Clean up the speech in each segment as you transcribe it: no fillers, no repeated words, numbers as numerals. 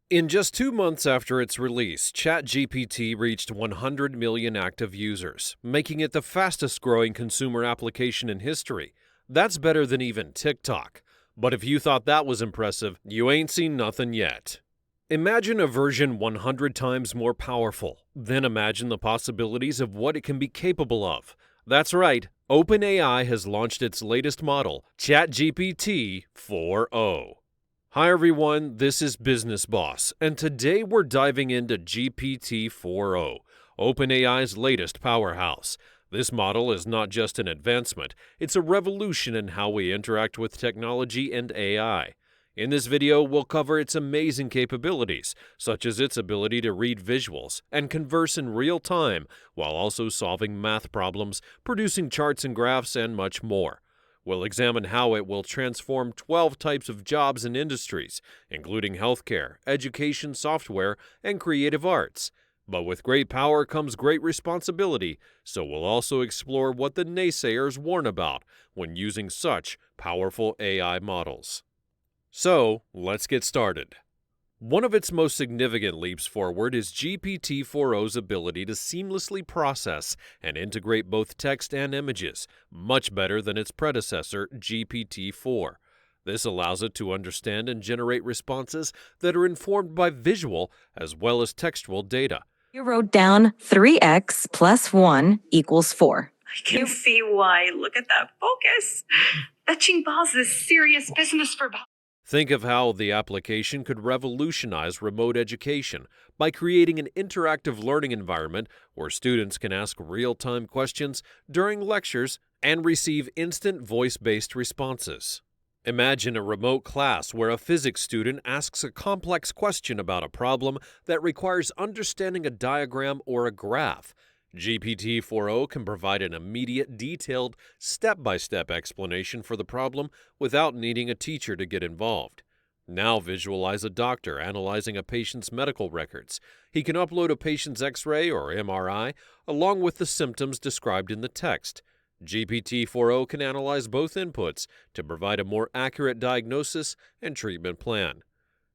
In just 2 months after its release, ChatGPT reached 100 million active users, making it the fastest growing consumer application in history. That's better than even TikTok. But if you thought that was impressive, you ain't seen nothing yet. Imagine a version 100 times more powerful. Then imagine the possibilities of what it can be capable of. That's right, OpenAI has launched its latest model, ChatGPT-4o. Hi everyone, this is Business Boss, and today we're diving into GPT-4o, OpenAI's latest powerhouse. This model is not just an advancement, it's a revolution in how we interact with technology and AI. In this video, we'll cover its amazing capabilities, such as its ability to read visuals and converse in real time, while also solving math problems, producing charts and graphs, and much more. We'll examine how it will transform 12 types of jobs and industries, including healthcare, education, software, and creative arts. But with great power comes great responsibility, so we'll also explore what the naysayers warn about when using such powerful AI models. So, let's get started. One of its most significant leaps forward is GPT-4o's ability to seamlessly process and integrate both text and images, much better than its predecessor, GPT-4. This allows it to understand and generate responses that are informed by visual as well as textual data. You wrote down 3x plus 1 equals 4. I can see why. Look at that focus. Fetching balls is serious business for balls. Think of how the application could revolutionize remote education by creating an interactive learning environment where students can ask real-time questions during lectures and receive instant voice-based responses. Imagine a remote class where a physics student asks a complex question about a problem that requires understanding a diagram or a graph. GPT-4o can provide an immediate, detailed, step-by-step explanation for the problem without needing a teacher to get involved. Now visualize a doctor analyzing a patient's medical records. He can upload a patient's X-ray or MRI along with the symptoms described in the text. GPT-4o can analyze both inputs to provide a more accurate diagnosis and treatment plan.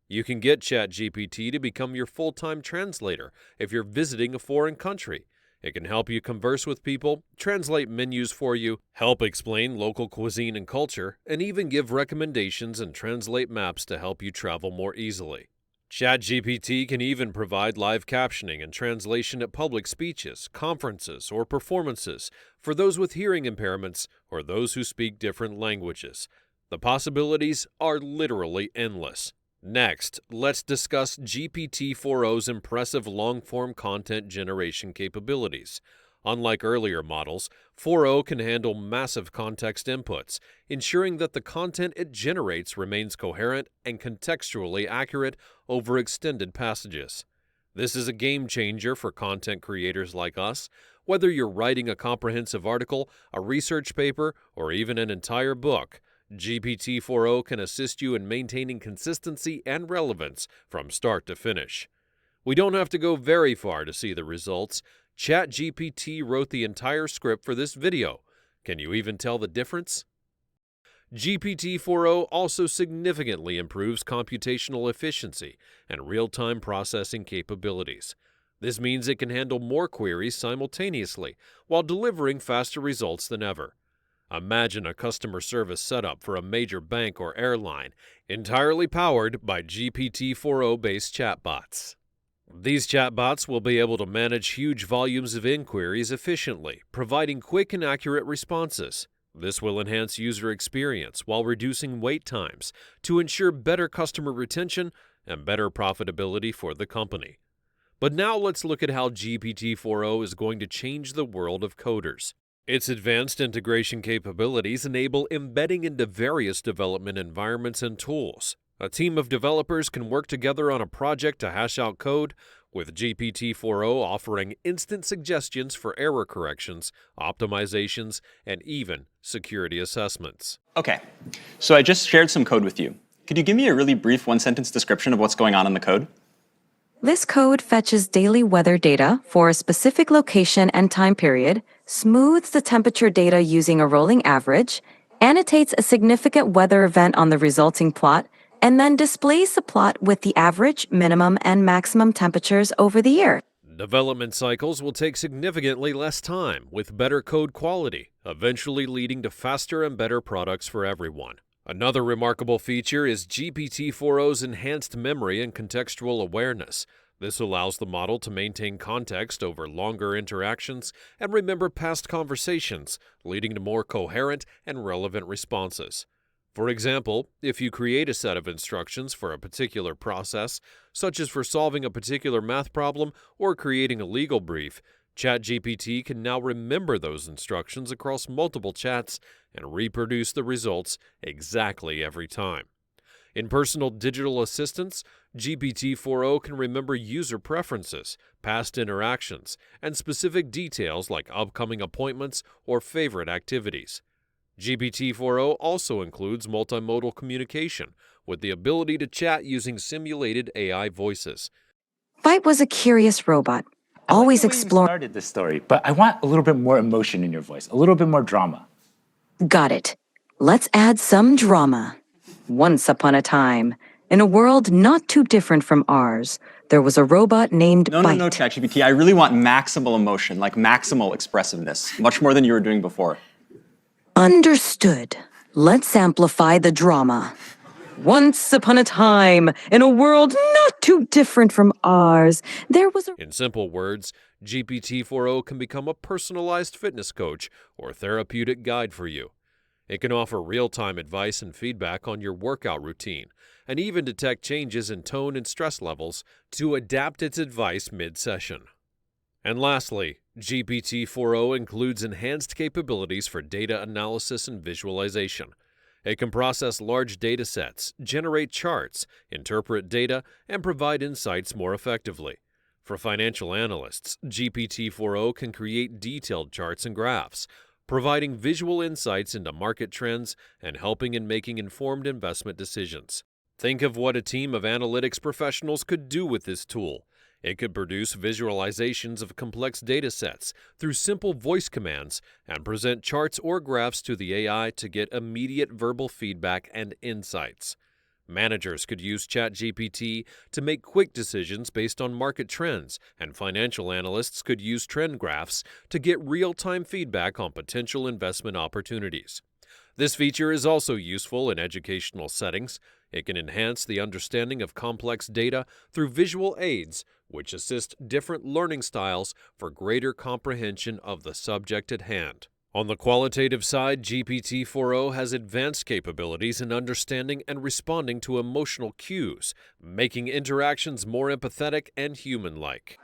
You can get ChatGPT to become your full-time translator if you're visiting a foreign country. It can help you converse with people, translate menus for you, help explain local cuisine and culture, and even give recommendations and translate maps to help you travel more easily. ChatGPT can even provide live captioning and translation at public speeches, conferences, or performances for those with hearing impairments or those who speak different languages. The possibilities are literally endless. Next, let's discuss GPT-4o's impressive long-form content generation capabilities. Unlike earlier models, 4o can handle massive context inputs, ensuring that the content it generates remains coherent and contextually accurate over extended passages. This is a game changer for content creators like us. Whether you're writing a comprehensive article, a research paper, or even an entire book, GPT-4o can assist you in maintaining consistency and relevance from start to finish. We don't have to go very far to see the results. ChatGPT wrote the entire script for this video. Can you even tell the difference? GPT-4o also significantly improves computational efficiency and real-time processing capabilities. This means it can handle more queries simultaneously while delivering faster results than ever. Imagine a customer service setup for a major bank or airline, entirely powered by GPT-4o-based chatbots. These chatbots will be able to manage huge volumes of inquiries efficiently, providing quick and accurate responses. This will enhance user experience while reducing wait times to ensure better customer retention and better profitability for the company. But now let's look at how GPT-4o is going to change the world of coders. Its advanced integration capabilities enable embedding into various development environments and tools. A team of developers can work together on a project to hash out code, with GPT-4o offering instant suggestions for error corrections, optimizations, and even security assessments. Okay, so I just shared some code with you. Could you give me a really brief one-sentence description of what's going on in the code? This code fetches daily weather data for a specific location and time period, smooths the temperature data using a rolling average, annotates a significant weather event on the resulting plot, and then displays the plot with the average, minimum, and maximum temperatures over the year. Development cycles will take significantly less time with better code quality, eventually leading to faster and better products for everyone. Another remarkable feature is GPT-4o's enhanced memory and contextual awareness. This allows the model to maintain context over longer interactions and remember past conversations, leading to more coherent and relevant responses. For example, if you create a set of instructions for a particular process, such as for solving a particular math problem or creating a legal brief, ChatGPT can now remember those instructions across multiple chats and reproduce the results exactly every time. In personal digital assistants, GPT-4o can remember user preferences, past interactions, and specific details like upcoming appointments or favorite activities. GPT-4o also includes multimodal communication, with the ability to chat using simulated AI voices. Fight was a curious robot, I always like the way you exploring. started this story, but I want a little bit more emotion in your voice, a little bit more drama. Got it. Let's add some drama. Once upon a time, in a world not too different from ours, there was a robot named Bite. No, ChatGPT. I really want maximal emotion, like maximal expressiveness, much more than you were doing before. Understood. Let's amplify the drama. Once upon a time, in a world not too different from ours, there was a... In simple words, GPT-4o can become a personalized fitness coach or therapeutic guide for you. It can offer real-time advice and feedback on your workout routine, and even detect changes in tone and stress levels to adapt its advice mid-session. And lastly, GPT-4o includes enhanced capabilities for data analysis and visualization. It can process large data sets, generate charts, interpret data, and provide insights more effectively. For financial analysts, GPT-4o can create detailed charts and graphs, providing visual insights into market trends and helping in making informed investment decisions. Think of what a team of analytics professionals could do with this tool. It could produce visualizations of complex data sets through simple voice commands and present charts or graphs to the AI to get immediate verbal feedback and insights. Managers could use ChatGPT to make quick decisions based on market trends, and financial analysts could use trend graphs to get real-time feedback on potential investment opportunities. This feature is also useful in educational settings. It can enhance the understanding of complex data through visual aids, which assist different learning styles for greater comprehension of the subject at hand. On the qualitative side, GPT-4o has advanced capabilities in understanding and responding to emotional cues, making interactions more empathetic and human-like.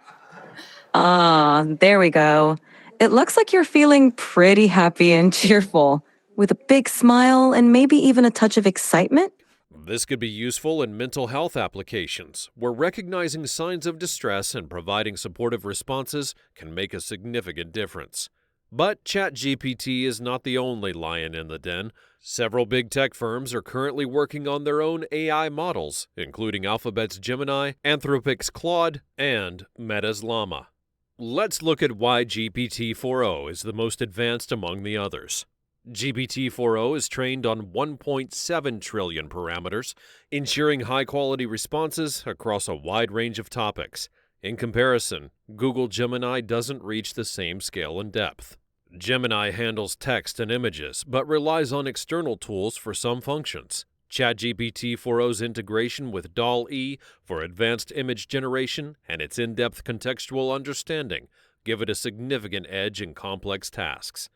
There we go. It looks like you're feeling pretty happy and cheerful, with a big smile and maybe even a touch of excitement. This could be useful in mental health applications, where recognizing signs of distress and providing supportive responses can make a significant difference. But ChatGPT is not the only lion in the den. Several big tech firms are currently working on their own AI models, including Alphabet's Gemini, Anthropic's Claude, and Meta's Llama. Let's look at why GPT-4o is the most advanced among the others. GPT-4o is trained on 1.7 trillion parameters, ensuring high-quality responses across a wide range of topics. In comparison, Google Gemini doesn't reach the same scale and depth. Gemini handles text and images, but relies on external tools for some functions. ChatGPT-4o's integration with DALL-E for advanced image generation and its in-depth contextual understanding give it a significant edge in complex tasks.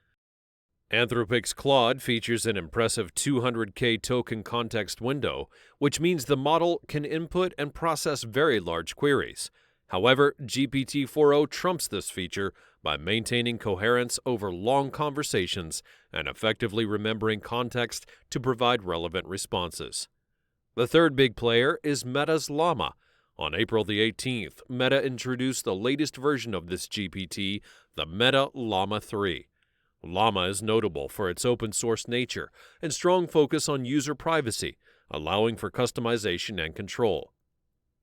Anthropic's Claude features an impressive 200K token context window, which means the model can input and process very large queries. However, GPT-4o trumps this feature by maintaining coherence over long conversations and effectively remembering context to provide relevant responses. The third big player is Meta's Llama. On April the 18th, Meta introduced the latest version of this GPT, the Meta Llama 3. Llama is notable for its open-source nature and strong focus on user privacy, allowing for customization and control.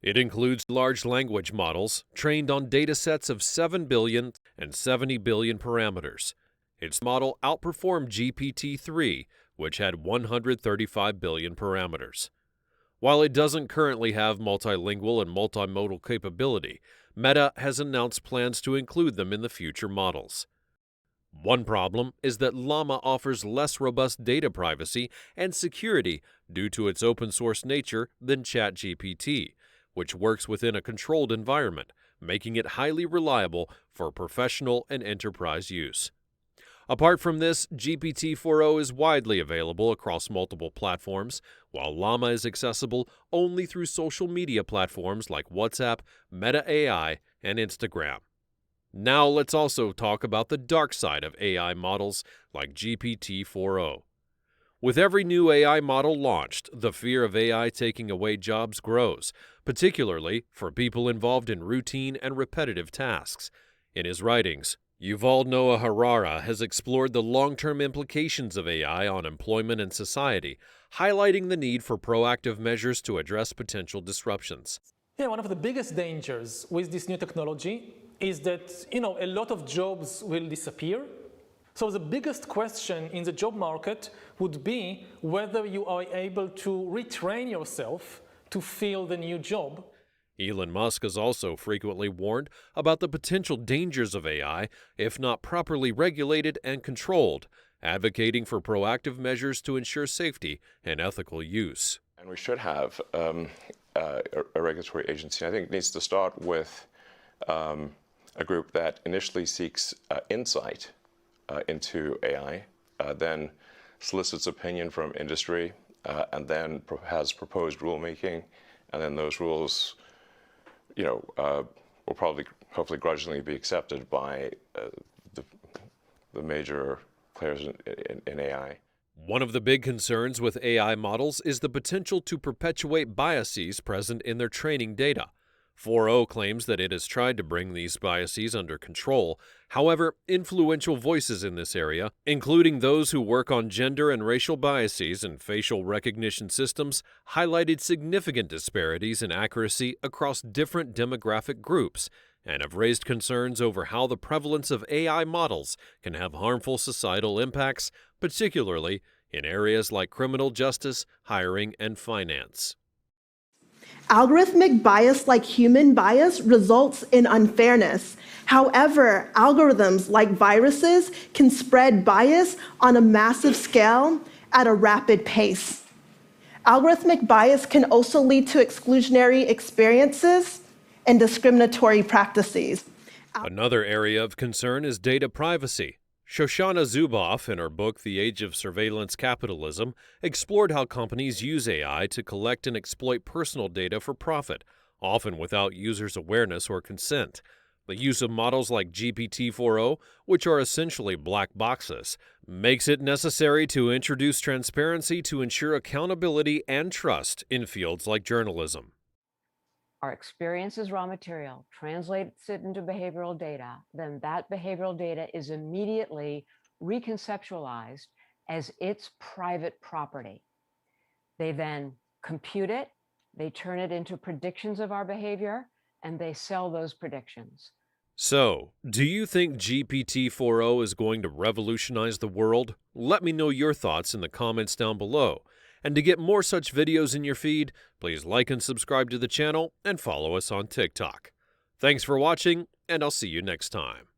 It includes large language models trained on datasets of 7 billion and 70 billion parameters. Its model outperformed GPT-3, which had 135 billion parameters. While it doesn't currently have multilingual and multimodal capability, Meta has announced plans to include them in the future models. One problem is that Llama offers less robust data privacy and security due to its open-source nature than ChatGPT, which works within a controlled environment, making it highly reliable for professional and enterprise use. Apart from this, GPT-4o is widely available across multiple platforms, while Llama is accessible only through social media platforms like WhatsApp, Meta AI, and Instagram. Now let's also talk about the dark side of AI models like GPT-4o. With every new AI model launched, the fear of AI taking away jobs grows, particularly for people involved in routine and repetitive tasks. In his writings, Yuval Noah Harari has explored the long-term implications of AI on employment and society, highlighting the need for proactive measures to address potential disruptions. Yeah, one of the biggest dangers with this new technology is that, a lot of jobs will disappear. So the biggest question in the job market would be whether you are able to retrain yourself to fill the new job. Elon Musk has also frequently warned about the potential dangers of AI if not properly regulated and controlled, advocating for proactive measures to ensure safety and ethical use. And we should have a regulatory agency. I think it needs to start with a group that initially seeks insight into AI, then solicits opinion from industry, and then has proposed rulemaking, and then those rules, will probably, hopefully, grudgingly be accepted by the major players in AI. One of the big concerns with AI models is the potential to perpetuate biases present in their training data. 4o claims that it has tried to bring these biases under control. However, influential voices in this area, including those who work on gender and racial biases and facial recognition systems, highlighted significant disparities in accuracy across different demographic groups and have raised concerns over how the prevalence of AI models can have harmful societal impacts, particularly in areas like criminal justice, hiring, and finance. Algorithmic bias, like human bias, results in unfairness. However, algorithms like viruses can spread bias on a massive scale at a rapid pace. Algorithmic bias can also lead to exclusionary experiences and discriminatory practices. Another area of concern is data privacy. Shoshana Zuboff, in her book The Age of Surveillance Capitalism, explored how companies use AI to collect and exploit personal data for profit, often without users' awareness or consent. The use of models like GPT-4o, which are essentially black boxes, makes it necessary to introduce transparency to ensure accountability and trust in fields like journalism. Our experience is raw material, translates it into behavioral data, then that behavioral data is immediately reconceptualized as its private property. They then compute it, they turn it into predictions of our behavior, and they sell those predictions. So, do you think GPT-4o is going to revolutionize the world? Let me know your thoughts in the comments down below. And to get more such videos in your feed, please like and subscribe to the channel and follow us on TikTok. Thanks for watching, and I'll see you next time.